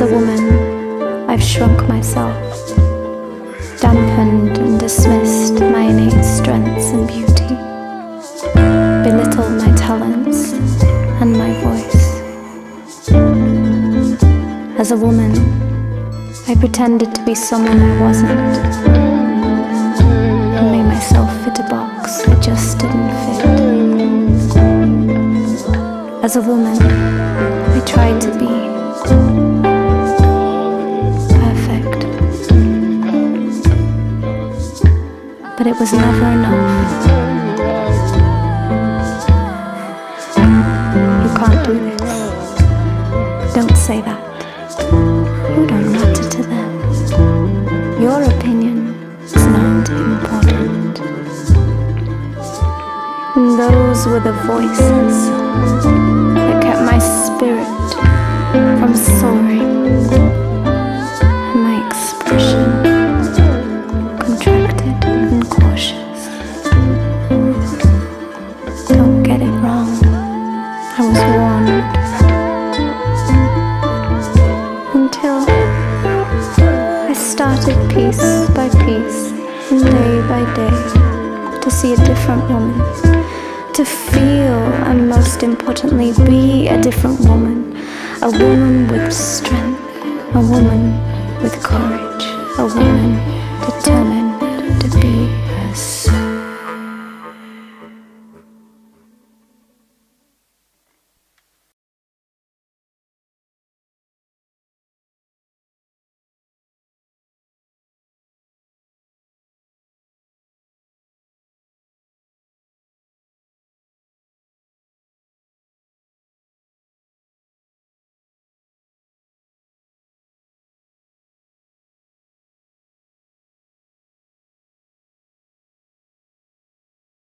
As a woman, I've shrunk myself, dampened and dismissed my innate strengths and beauty, belittled my talents and my voice. As a woman, I pretended to be someone I wasn't, and made myself fit a box I just didn't fit. As a woman, I tried to be perfect, but it was never enough. You can't do this. Don't say that. You don't matter to them. Your opinion is not important. And those were the voices that kept my spirit from soaring, and my expression contracted and cautious. Don't get it wrong, I was warned. Until I started piece by piece and day by day to see a different woman, to feel and most importantly be a different woman, a woman with strength, a woman with courage, a woman determined to be